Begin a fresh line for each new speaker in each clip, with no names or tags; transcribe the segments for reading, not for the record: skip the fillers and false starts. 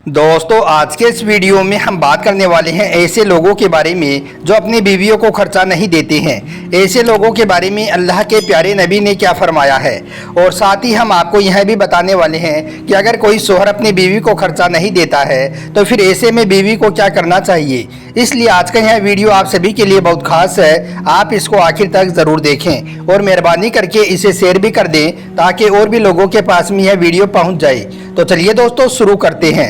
दोस्तों आज के इस वीडियो में हम बात करने वाले हैं ऐसे लोगों के बारे में जो अपनी बीवियों को खर्चा नहीं देते हैं। ऐसे लोगों के बारे में अल्लाह के प्यारे नबी ने क्या फरमाया है, और साथ ही हम आपको यह भी बताने वाले हैं कि अगर कोई शोहर अपनी बीवी को खर्चा नहीं देता है तो फिर ऐसे में बीवी को क्या करना चाहिए। इसलिए आज का यह वीडियो आप सभी के लिए बहुत खास है, आप इसको आखिर तक ज़रूर देखें और मेहरबानी करके इसे शेयर भी कर दें ताकि और भी लोगों के पास में यह वीडियो पहुंच जाए। तो चलिए दोस्तों शुरू करते हैं।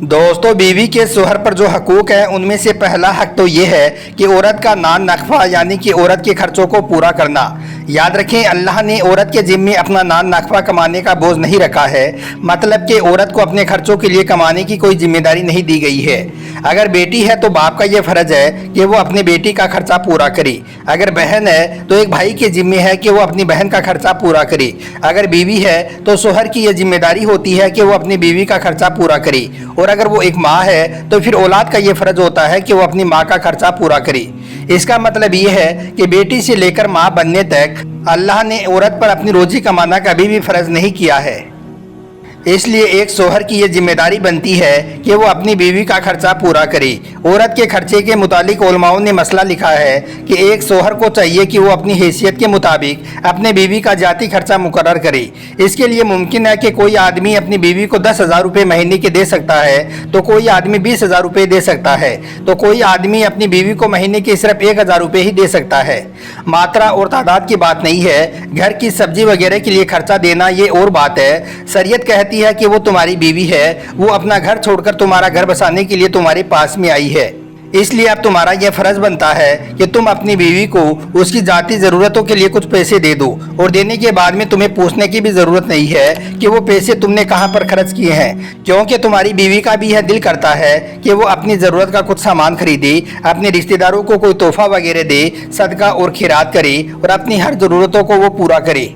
दोस्तों बीवी के शोहर पर जो हकूक है उनमें से पहला हक तो ये है कि औरत का नान नखफा यानी कि औरत के खर्चों को पूरा करना। याद रखें अल्लाह ने औरत के जिम्मे अपना नान नखफा कमाने का बोझ नहीं रखा है, मतलब कि औरत को अपने खर्चों के लिए कमाने की कोई जिम्मेदारी नहीं दी गई है। अगर बेटी है तो बाप का ये फर्ज है कि वो अपने बेटी का खर्चा पूरा करे। अगर बहन है तो एक भाई के जिम्मे है कि वो अपनी बहन का खर्चा पूरा करे। अगर बीवी है तो शोहर की यह जिम्मेदारी होती है कि वो अपनी बीवी का खर्चा पूरा करे, और अगर वो एक माँ है तो फिर औलाद का ये फर्ज होता है कि वो अपनी माँ का खर्चा पूरा करे। इसका मतलब ये है कि बेटी से लेकर माँ बनने तक अल्लाह ने औरत पर अपनी रोजी कमाना कभी भी फर्ज नहीं किया है। इसलिए एक शोहर की ये जिम्मेदारी बनती है कि वो अपनी बीवी का खर्चा पूरा करे। औरत के खर्चे के मुतालिक उलमाओं ने मसला लिखा है कि एक शोहर को चाहिए कि वो अपनी हैसियत के मुताबिक अपने बीवी का जाती खर्चा मुकर्रर करे। इसके लिए मुमकिन है कि कोई आदमी अपनी बीवी को 10,000 रुपये महीने के दे सकता है, तो कोई आदमी 20,000 रुपये दे सकता है, तो कोई आदमी अपनी बीवी को महीने के सिर्फ 1,000 रुपये ही दे सकता है। मात्रा और तादाद की बात नहीं है, घर की सब्जी वगैरह के लिए खर्चा देना ये और बात है। शरीयत कहती है कि वो तुम्हारी बीवी है, वो अपना घर छोड़कर तुम्हारा घर बसाने के लिए तुम्हारे पास में आई है, इसलिए अब तुम्हारा यह फर्ज बनता है कि तुम अपनी बीवी को उसकी जाती ज़रूरतों के लिए कुछ पैसे दे दो, और देने के बाद में तुम्हें पूछने की भी ज़रूरत नहीं है कि वो पैसे तुमने कहाँ पर खर्च किए हैं, क्योंकि तुम्हारी बीवी का भी यह दिल करता है कि वो अपनी ज़रूरत का कुछ सामान खरीदे, अपने रिश्तेदारों को कोई तोहफा वगैरह दे, सदका और खिरात करे और अपनी हर ज़रूरतों को वो पूरा करे।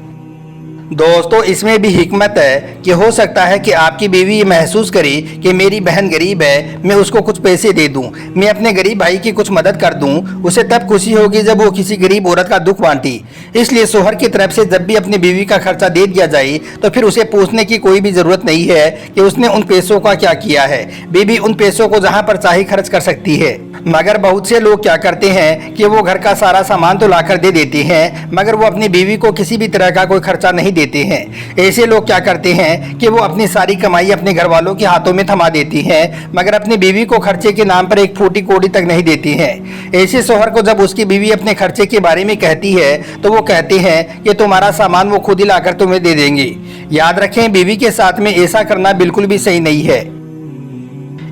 दोस्तों इसमें भी हिकमत है कि हो सकता है कि आपकी बीवी ये महसूस करे कि मेरी बहन गरीब है, मैं उसको कुछ पैसे दे दूं, मैं अपने गरीब भाई की कुछ मदद कर दूं, उसे तब खुशी होगी जब वो किसी गरीब औरत का दुख बांटी। इसलिए शोहर की तरफ से जब भी अपनी बीवी का खर्चा दे दिया जाए तो फिर उसे पूछने की कोई भी ज़रूरत नहीं है कि उसने उन पैसों का क्या किया है। बीवी उन पैसों को जहाँ पर चाहे खर्च कर सकती है। मगर बहुत से लोग क्या करते हैं कि वो घर का सारा सामान तो लाकर दे देते हैं, मगर वो अपनी बीवी को किसी भी तरह का कोई खर्चा नहीं देते हैं। ऐसे लोग क्या करते हैं कि वो अपनी सारी कमाई अपने घर वालों के हाथों में थमा देती हैं, मगर अपनी बीवी को खर्चे के नाम पर एक फूटी कौड़ी तक नहीं देती हैं। ऐसे शोहर को जब उसकी बीवी अपने खर्चे के बारे में कहती है तो वो कहते हैं कि तुम्हारा सामान वो खुद ही लाकर तुम्हें दे देंगे। याद रखें बीवी के साथ में ऐसा करना बिल्कुल भी सही नहीं है।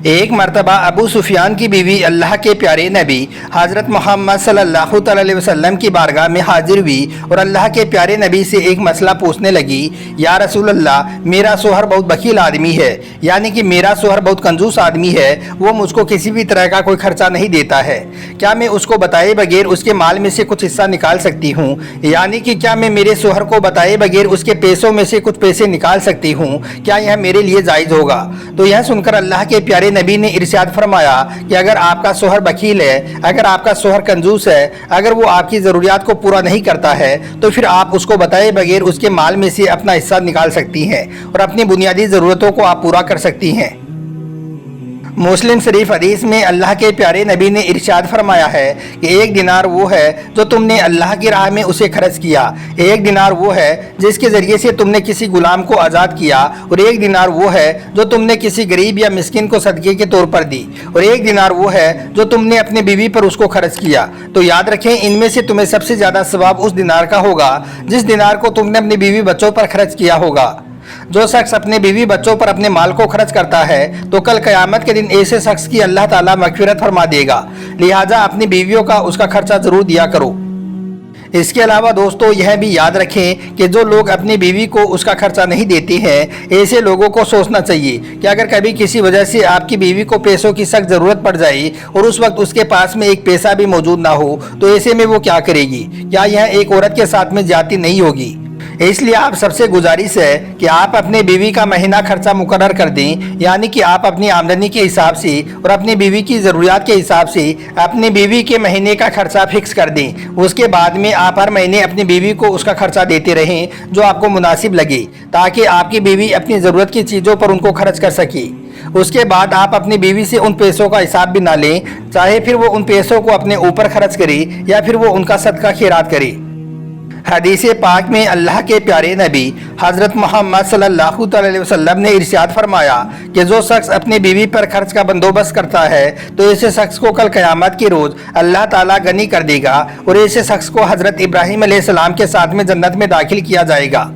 एक मरतबा अबू सुफियान की बीवी अल्लाह के प्यारे नबी हज़रत मोहम्मद सल्लल्लाहु अलैहि वसल्लम की बारगाह में हाजिर हुई और अल्लाह के प्यारे नबी से एक मसला पूछने लगी, या रसूल अल्लाह, मेरा शोहर बहुत बखील आदमी है, यानी कि मेरा शोहर बहुत कंजूस आदमी है, वो मुझको किसी भी तरह का कोई खर्चा नहीं देता है। क्या मैं उसको बताए बगैर उसके माल में से कुछ हिस्सा निकाल सकती हूँ, यानी कि क्या मैं मेरे शोहर को बताए बगैर उसके पैसों में से कुछ पैसे निकाल सकती हूँ? क्या यह मेरे लिए जायज़ होगा? तो यह सुनकर अल्लाह के प्यारे नबी ने इरशाद फरमाया कि अगर आपका शोहर बखील है, अगर आपका शोहर कंजूस है, अगर वो आपकी ज़रूरियात को पूरा नहीं करता है तो फिर आप उसको बताए बगैर उसके माल में से अपना हिस्सा निकाल सकती हैं और अपनी बुनियादी ज़रूरतों को आप पूरा कर सकती हैं। मुस्लिम शरीफ हदीस में अल्लाह के प्यारे नबी ने इरशाद फरमाया है कि एक दिनार वो है जो तुमने अल्लाह की राह में उसे खर्च किया, एक दिनार वो है जिसके ज़रिए से तुमने किसी गुलाम को आज़ाद किया, और एक दिनार वो है जो तुमने किसी गरीब या मिस्किन को सदक़े के तौर पर दी, और एक दिनार वो है जो तुमने अपनी बीवी पर उसको खर्च किया। तो याद रखें इनमें से तुम्हें सबसे ज़्यादा सवाब उस दिनार का होगा जिस दिनार को तुमने अपनी बीवी बच्चों पर खर्च किया होगा। जो शख्स अपने बीवी बच्चों पर अपने माल को खर्च करता है तो कल क़यामत के दिन ऐसे शख्स की अल्लाह ताला मग़फ़िरत फरमा देगा। लिहाजा अपनी बीवियों का उसका खर्चा ज़रूर दिया करो। इसके अलावा दोस्तों यह भी याद रखें कि जो लोग अपनी बीवी को उसका खर्चा नहीं देते हैं, ऐसे लोगों को सोचना चाहिए कि अगर कभी किसी वजह से आपकी बीवी को पैसों की सख्त ज़रूरत पड़ जाए और उस वक्त उसके पास में एक पैसा भी मौजूद ना हो तो ऐसे में वो क्या करेगी? क्या यह एक औरत के साथ में ज्यादती नहीं होगी? اس لیے آپ سب سے گزارش ہے کہ آپ اپنے بیوی کا مہینہ خرچہ مقرر کر دیں، یعنی کہ آپ اپنی آمدنی کے حساب سے اور اپنی بیوی کی ضروریات کے حساب سے اپنی بیوی کے مہینے کا خرچہ فکس کر دیں۔ اس کے بعد میں آپ ہر مہینے اپنی بیوی کو اس کا خرچہ دیتے رہیں جو آپ کو مناسب لگے، تاکہ آپ کی بیوی اپنی ضرورت کی چیزوں پر ان کو خرچ کر سکے۔ اس کے بعد آپ اپنی بیوی سے ان پیسوں کا حساب بھی نہ لیں، چاہے پھر وہ ان پیسوں کو اپنے اوپر خرچ کرے یا پھر وہ ان کا صدقہ خیرات کرے۔ حدیث پاک میں اللہ کے پیارے نبی حضرت محمد صلی اللہ علیہ وسلم نے ارشاد فرمایا کہ جو شخص اپنی بیوی پر خرچ کا بندوبست کرتا ہے تو ایسے شخص کو کل قیامت کے روز اللہ تعالیٰ غنی کر دے گا، اور ایسے شخص کو حضرت ابراہیم علیہ السلام کے ساتھ میں جنت میں داخل کیا جائے گا۔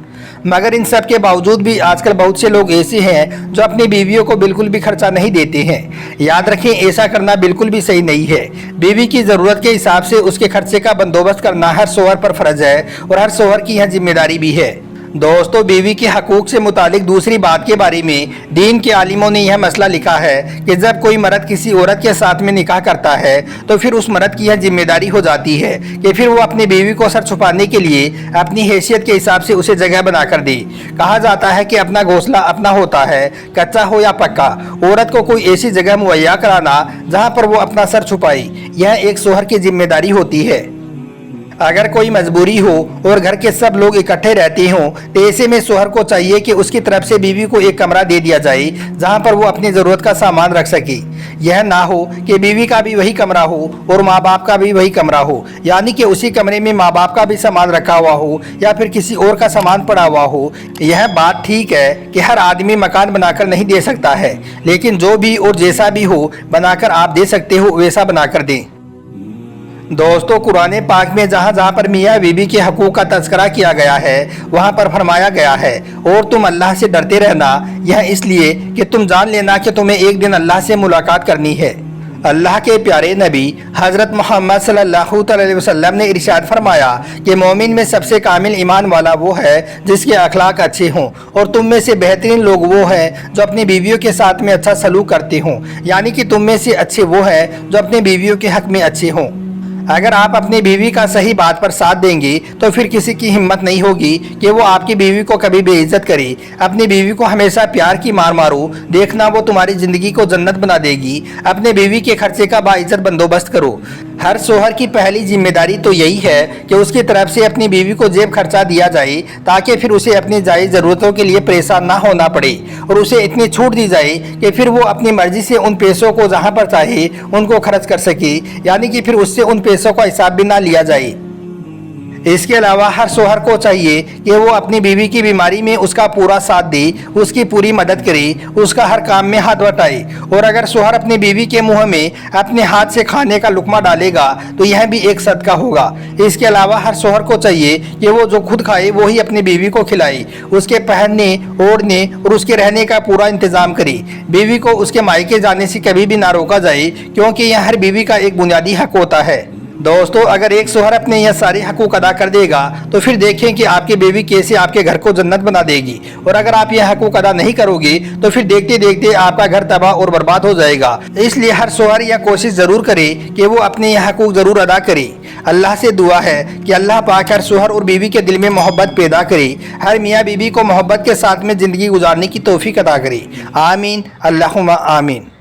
مگر ان سب کے باوجود بھی آج کل بہت سے لوگ ایسے ہیں جو اپنی بیویوں کو بالکل بھی خرچہ نہیں دیتے ہیں۔ یاد رکھیں، ایسا کرنا بالکل بھی صحیح نہیں ہے۔ بیوی کی ضرورت کے حساب سے اس کے خرچے کا بندوبست کرنا ہر شوہر پر فرض ہے، اور ہر شوہر کی یہ ذمہ داری بھی ہے۔ دوستو، بیوی کے حقوق سے متعلق دوسری بات کے بارے میں دین کے عالموں نے یہ مسئلہ لکھا ہے کہ جب کوئی مرد کسی عورت کے ساتھ میں نکاح کرتا ہے تو پھر اس مرد کی یہ ذمہ داری ہو جاتی ہے کہ پھر وہ اپنی بیوی کو سر چھپانے کے لیے اپنی حیثیت کے حساب سے اسے جگہ بنا کر دے۔ کہا جاتا ہے کہ اپنا گھونسلہ اپنا ہوتا ہے، کچا ہو یا پکا۔ عورت کو کوئی ایسی جگہ مہیا کرانا جہاں پر وہ اپنا سر چھپائے، یہ ایک شوہر کی ذمہ داری ہوتی ہے۔ اگر کوئی مجبوری ہو اور گھر کے سب لوگ اکٹھے رہتے ہوں تو ایسے میں شوہر کو چاہیے کہ اس کی طرف سے بیوی کو ایک کمرہ دے دیا جائے جہاں پر وہ اپنی ضرورت کا سامان رکھ سکے۔ یہ نہ ہو کہ بیوی کا بھی وہی کمرہ ہو اور ماں باپ کا بھی وہی کمرہ ہو، یعنی کہ اسی کمرے میں ماں باپ کا بھی سامان رکھا ہوا ہو یا پھر کسی اور کا سامان پڑا ہوا ہو۔ یہ بات ٹھیک ہے کہ ہر آدمی مکان بنا کر نہیں دے سکتا ہے، لیکن جو بھی اور جیسا بھی ہو بنا کر آپ دے سکتے ہو ویسا بنا کر دیں۔ دوستو، قرآن پاک میں جہاں جہاں پر میاں بیوی کے حقوق کا تذکرہ کیا گیا ہے وہاں پر فرمایا گیا ہے اور تم اللہ سے ڈرتے رہنا، یہ اس لیے کہ تم جان لینا کہ تمہیں ایک دن اللہ سے ملاقات کرنی ہے۔ اللہ کے پیارے نبی حضرت محمد صلی اللہ علیہ وسلم نے ارشاد فرمایا کہ مومن میں سب سے کامل ایمان والا وہ ہے جس کے اخلاق اچھے ہوں، اور تم میں سے بہترین لوگ وہ ہیں جو اپنی بیویوں کے ساتھ میں اچھا سلوک کرتے ہوں، یعنی کہ تم میں سے اچھے وہ ہیں جو اپنی بیویوں کے حق میں اچھے ہوں۔ اگر آپ اپنی بیوی کا صحیح بات پر ساتھ دیں گے تو پھر کسی کی ہمت نہیں ہوگی کہ وہ آپ کی بیوی کو کبھی بے عزت کرے۔ اپنی بیوی کو ہمیشہ پیار کی مار مارو، دیکھنا وہ تمہاری زندگی کو جنت بنا دے گی۔ اپنے بیوی کے خرچے کا باعزت بندوبست کرو۔ ہر شوہر کی پہلی ذمہ داری تو یہی ہے کہ اس کی طرف سے اپنی بیوی کو جیب خرچہ دیا جائے، تاکہ پھر اسے اپنی جائز ضرورتوں کے لیے پریشان نہ ہونا پڑے، اور اسے اتنی چھوٹ دی جائے کہ پھر وہ اپنی مرضی سے ان پیسوں کو جہاں پر چاہے ان کو خرچ کر سکے، یعنی کہ پھر اس سے ان پیسوں کا حساب بھی نہ لیا جائے۔ اس کے علاوہ ہر شوہر کو چاہیے کہ وہ اپنی بیوی کی بیماری میں اس کا پورا ساتھ دے، اس کی پوری مدد کرے، اس کا ہر کام میں ہاتھ بٹائے، اور اگر شوہر اپنی بیوی کے منہ میں اپنے ہاتھ سے کھانے کا لقمہ ڈالے گا تو یہ بھی ایک صدقہ ہوگا۔ اس کے علاوہ ہر شوہر کو چاہیے کہ وہ جو خود کھائے وہی اپنی بیوی کو کھلائے، اس کے پہننے، اوڑھنے اور اس کے رہنے کا پورا انتظام کرے۔ بیوی کو اس کے مائکے جانے سے کبھی بھی نہ روکا جائے، کیونکہ یہ ہر بیوی کا ایک بنیادی حق ہوتا ہے۔ دوستو، اگر ایک شوہر اپنے یہ سارے حقوق ادا کر دے گا تو پھر دیکھیں کہ آپ کی بیوی کیسے آپ کے گھر کو جنت بنا دے گی، اور اگر آپ یہ حقوق ادا نہیں کرو گے تو پھر دیکھتے دیکھتے آپ کا گھر تباہ اور برباد ہو جائے گا۔ اس لیے ہر شوہر یہ کوشش ضرور کرے کہ وہ اپنے یہ حقوق ضرور ادا کرے۔ اللہ سے دعا ہے کہ اللہ پاک ہر شوہر اور بیوی کے دل میں محبت پیدا کرے، ہر میاں بیوی کو محبت کے ساتھ میں زندگی گزارنے کی توفیق عطا کرے۔ آمین، اللہم آمین۔